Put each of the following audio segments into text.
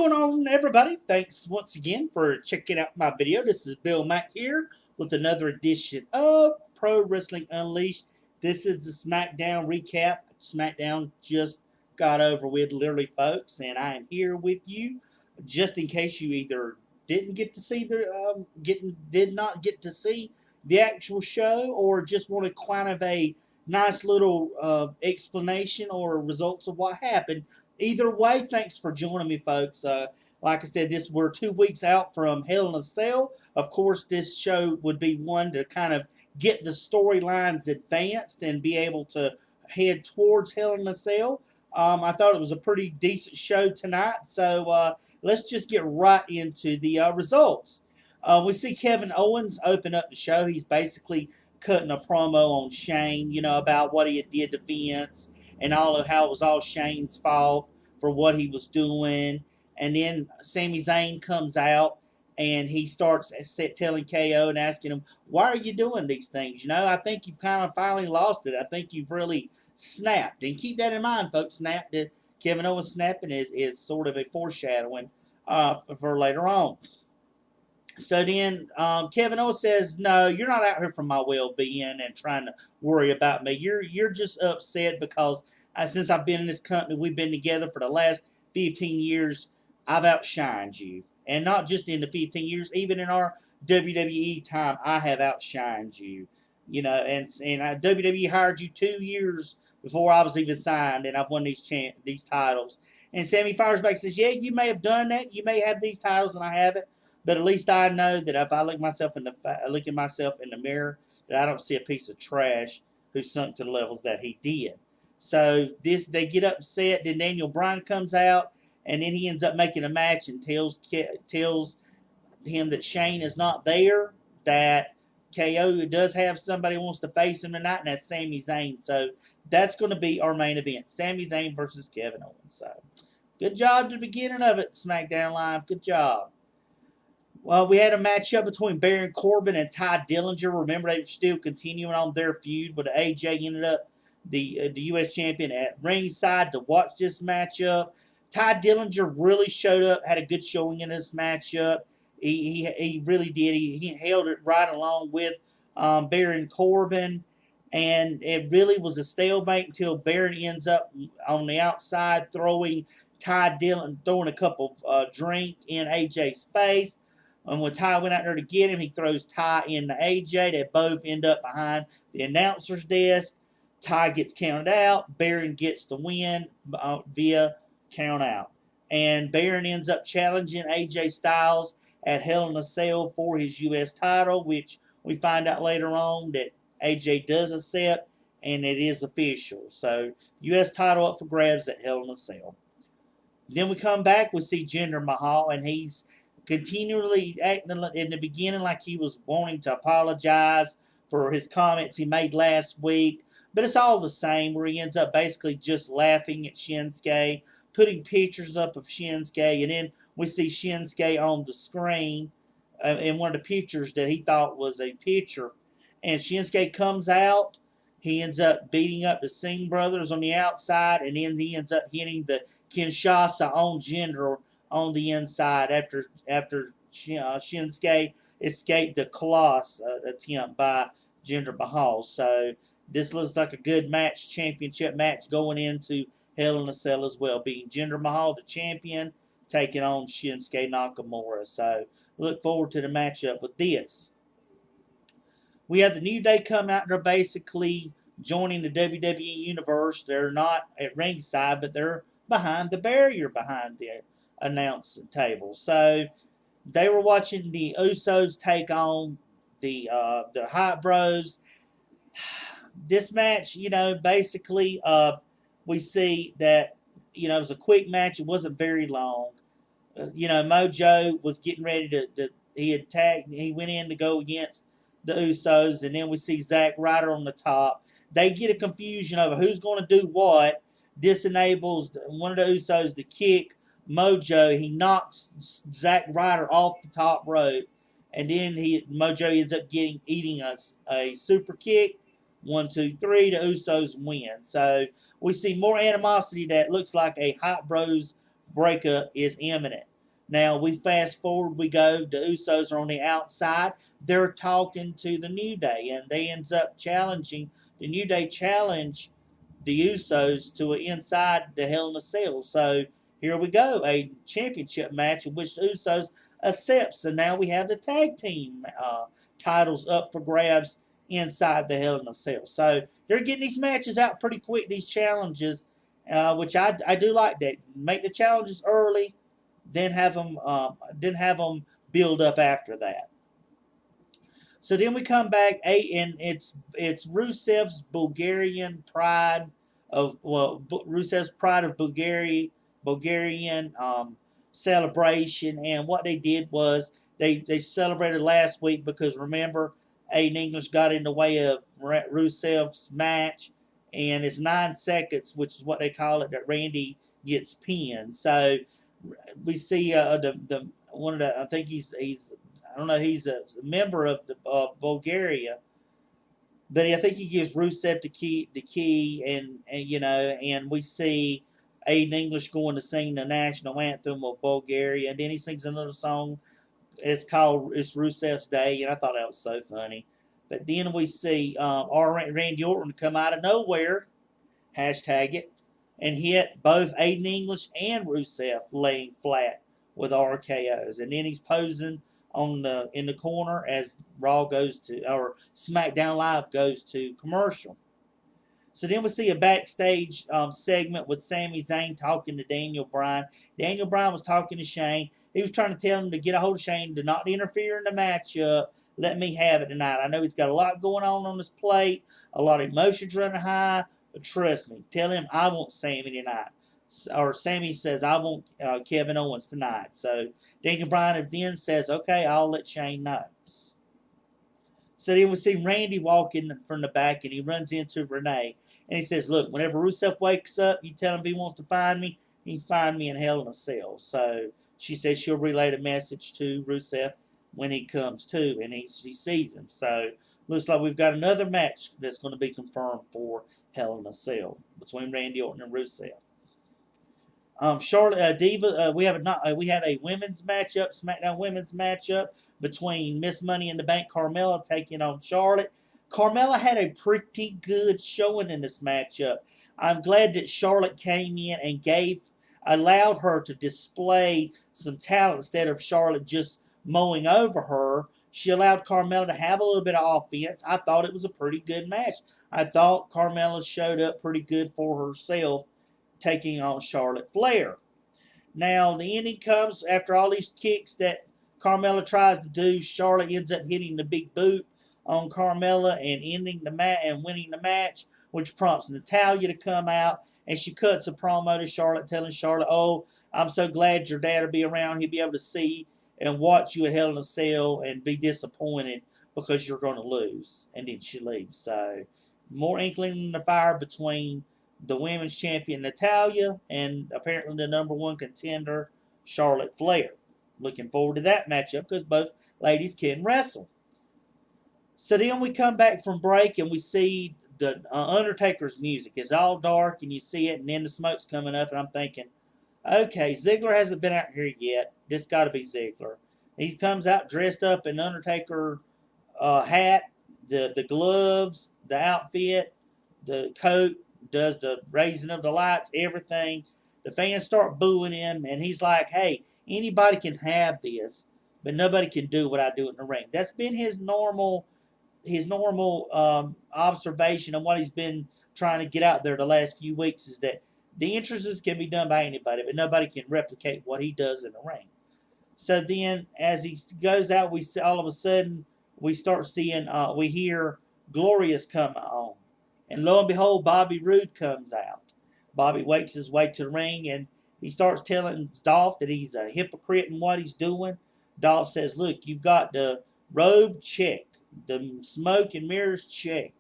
going on, everybody? Thanks once again for checking out my video. This is Bill Mack here with another edition of Pro Wrestling Unleashed. This is the SmackDown Recap. SmackDown just got over with, literally, folks, and I am here with you just in case you either didn't get to see did not get to see the actual show, or just want to kind of a nice little explanation or results of what happened. Either way, thanks for joining me, folks. Like I said, we're 2 weeks out from Hell in a Cell. Of course, this show would be one to kind of get the storylines advanced and be able to head towards Hell in a Cell. I thought it was a pretty decent show tonight, so let's just get right into the results. We see Kevin Owens open up the show. He's basically cutting a promo on Shane, about what he did to Vince and all of how it was all Shane's fault for what he was doing. And then Sami Zayn comes out and he starts telling KO and asking him, why are you doing these things? I think you've kind of finally lost it. I think you've really snapped. And keep that in mind, folks. Kevin Owens snapping is sort of a foreshadowing for later on. So then Kevin Owens says, no, you're not out here for my well-being and trying to worry about me. You're just upset because since I've been in this company, we've been together for the last 15 years, I've outshined you. And not just in the 15 years, even in our WWE time, I have outshined you. And WWE hired you 2 years before I was even signed, and I've won these titles. And Sammy fires back and says, yeah, you may have done that. You may have these titles, and I haven't. But at least I know that if I look at myself in the mirror, that I don't see a piece of trash who sunk to the levels that he did. So they get upset. Then Daniel Bryan comes out, and then he ends up making a match and tells him that Shane is not there, that KO does have somebody who wants to face him tonight, and that's Sami Zayn. So that's going to be our main event, Sami Zayn versus Kevin Owens. So good job to the beginning of it, SmackDown Live. Good job. Well, we had a matchup between Baron Corbin and Ty Dillinger. Remember, they were still continuing on their feud, but AJ ended up the U.S. champion at ringside to watch this matchup. Ty Dillinger really showed up, had a good showing in this matchup. He really did. He held it right along with Baron Corbin, and it really was a stalemate until Baron ends up on the outside throwing a cup of drink in AJ's face. And when Ty went out there to get him, he throws Ty into AJ. They both end up behind the announcer's desk. Ty gets counted out. Baron gets the win via count out. And Baron ends up challenging AJ Styles at Hell in a Cell for his U.S. title, which we find out later on that AJ does accept, and it is official. So, U.S. title up for grabs at Hell in a Cell. Then we come back, we see Jinder Mahal, and he's continually acting in the beginning like he was wanting to apologize for his comments he made last week. But it's all the same, where he ends up basically just laughing at Shinsuke, putting pictures up of Shinsuke, and then we see Shinsuke on the screen in one of the pictures that he thought was a picture. And Shinsuke comes out. He ends up beating up the Singh brothers on the outside, and then he ends up hitting the Kinshasa on Jinder on the inside after Shinsuke escaped the Colossus attempt by Jinder Mahal. So this looks like a good championship match going into Hell in a Cell as well, being Jinder Mahal the champion, taking on Shinsuke Nakamura. So look forward to the matchup with this. We have the New Day come out. They're basically joining the WWE Universe. They're not at ringside, but they're behind the barrier behind the announcing table. So they were watching the Usos take on the Hot Bros. This match, basically we see that it was a quick match. It wasn't very long. Mojo was getting ready he went in to go against the Usos, and then we see Zack Ryder on the top. They get a confusion over who's going to do what. This enables one of the Usos to kick Mojo. He knocks Zack Ryder off the top rope, and then Mojo ends up eating a super kick. 1, 2, 3, the Usos win. So we see more animosity that looks like a Hot Bros breakup is imminent. Now we fast forward, we go, the Usos are on the outside. They're talking to the New Day, and they ends up challenging, the New Day challenge the Usos to an inside the Hell in a Cell. So here we go, a championship match in which the Usos accept. So now we have the tag team titles up for grabs inside the Hell in a Cell. So they're getting these matches out pretty quick, these challenges, which I do like that. Make the challenges early, then have them build up after that. So then we come back, and it's Rusev's Bulgarian pride of Rusev's pride of Bulgarian celebration, and what they did was they celebrated last week because remember Aiden English got in the way of Rusev's match, and it's 9 seconds, which is what they call it, that Randy gets pinned. So we see the one of the, I think he's I don't know, he's a member of the Bulgaria, but I think he gives Rusev the key, and we see Aiden English going to sing the national anthem of Bulgaria, and then he sings another song. It's Rusev's Day, and I thought that was so funny. But then we see Randy Orton come out of nowhere, hashtag it, and hit both Aiden English and Rusev laying flat with RKO's, and then he's posing in the corner as Raw goes to, or SmackDown Live goes to commercial. So then we see a backstage segment with Sami Zayn talking to Daniel Bryan. Daniel Bryan was talking to Shane. He was trying to tell him to get a hold of Shane, to not interfere in the matchup. Let me have it tonight. I know he's got a lot going on his plate, a lot of emotions running high, but trust me, tell him I want Sami tonight. Or Sami says, I want Kevin Owens tonight. So Daniel Bryan then says, okay, I'll let Shane know. So then we see Randy walking from the back, and he runs into Renee. And he says, look, whenever Rusev wakes up, you tell him if he wants to find me, he can find me in Hell in a Cell. So she says she'll relay the message to Rusev when he comes to, and she sees him. So looks like we've got another match that's going to be confirmed for Hell in a Cell between Randy Orton and Rusev. Charlotte Diva, we have a women's matchup, SmackDown women's matchup between Miss Money in the Bank Carmella taking on Charlotte. Carmella had a pretty good showing in this matchup. I'm glad that Charlotte came in and allowed her to display some talent instead of Charlotte just mowing over her. She allowed Carmella to have a little bit of offense. I thought it was a pretty good match. I thought Carmella showed up pretty good for herself, taking on Charlotte Flair. Now, the ending comes after all these kicks that Carmella tries to do. Charlotte ends up hitting the big boot on Carmella and ending the match and winning the match, which prompts Natalya to come out, and she cuts a promo to Charlotte, telling Charlotte, "Oh, I'm so glad your dad will be around. He'll be able to see and watch you at Hell in a Cell and be disappointed because you're going to lose." And then she leaves. So, more inkling in the fire between the women's champion Natalya and apparently the #1 contender Charlotte Flair. Looking forward to that matchup because both ladies can wrestle. So then we come back from break and we see the Undertaker's music. It's all dark and you see it, and then the smoke's coming up, and I'm thinking, okay, Ziggler hasn't been out here yet. This got to be Ziggler. He comes out dressed up in Undertaker hat, the gloves, the outfit, the coat, does the raising of the lights, everything. The fans start booing him, and he's like, hey, anybody can have this, but nobody can do what I do in the ring. That's been his normal observation of what he's been trying to get out there the last few weeks, is that the entrances can be done by anybody, but nobody can replicate what he does in the ring. So then, as he goes out, we see, all of a sudden, we start seeing, we hear Glorious come on. And lo and behold, Bobby Roode comes out. Bobby wakes his way to the ring, and he starts telling Dolph that he's a hypocrite in what he's doing. Dolph says, look, you've got the robe checked, the smoke and mirrors checked.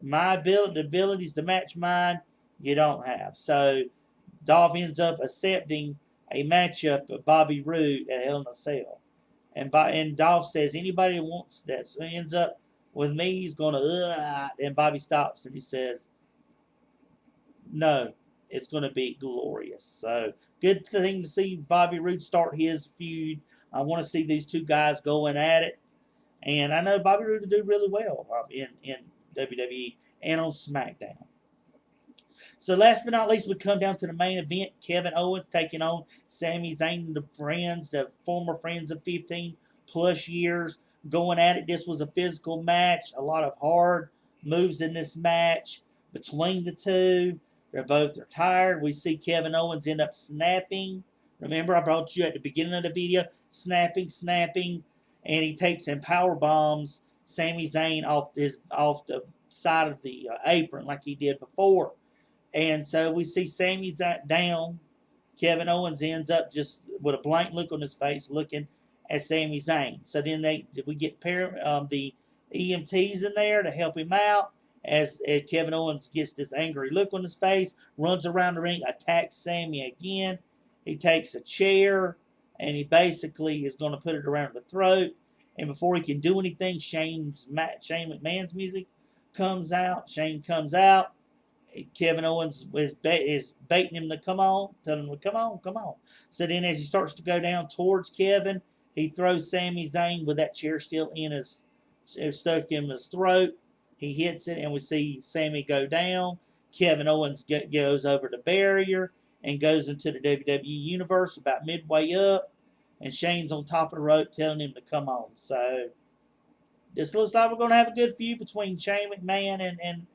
My abilities to match mine, you don't have. So Dolph ends up accepting a matchup of Bobby Roode at Hell in a Cell. And Dolph says, anybody that wants that ends up with me, he's going to, and Bobby stops and he says, no, it's going to be Glorious. So Good thing to see Bobby Roode start his feud. I want to see these two guys going at it. And I know Bobby Roode will do really well in WWE and on SmackDown. So last but not least, we come down to the main event. Kevin Owens taking on Sami Zayn, the former friends of 15 plus years, going at it. This was a physical match. A lot of hard moves in this match between the two. They're both tired. We see Kevin Owens end up snapping. Remember, I brought you at the beginning of the video, snapping, and he takes and power bombs Sami Zayn off the side of the apron like he did before. And so we see Sami down. Kevin Owens ends up just with a blank look on his face looking at Sami Zayn. So then we get the EMTs in there to help him out as Kevin Owens gets this angry look on his face, runs around the ring, attacks Sami again. He takes a chair and he basically is going to put it around the throat. And before he can do anything, Shane McMahon's music comes out. Shane comes out. Kevin Owens is baiting him to come on, telling him to come on. So then as he starts to go down towards Kevin, he throws Sami Zayn with that chair still stuck in his throat. He hits it, and we see Sami go down. Kevin Owens goes over the barrier and goes into the WWE Universe about midway up, and Shane's on top of the rope telling him to come on. So this looks like we're going to have a good feud between Shane McMahon and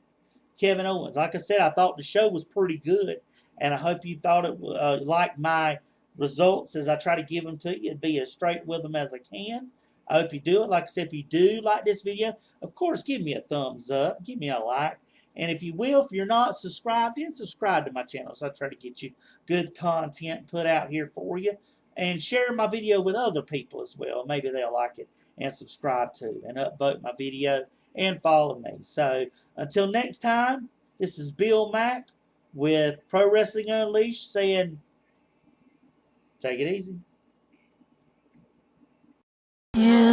Kevin Owens. Like I said, I thought the show was pretty good, and I hope you thought it liked my results as I try to give them to you and be as straight with them as I can. I hope you do it. Like I said, if you do like this video, of course, give me a thumbs up, give me a like, and if you will, if you're not subscribed, then subscribe to my channel. So I try to get you good content put out here for you, and share my video with other people as well. Maybe they'll like it and subscribe too, and upvote my video and follow me. So until next time, this is Bill Mack with Pro Wrestling Unleashed saying, take it easy. Yeah.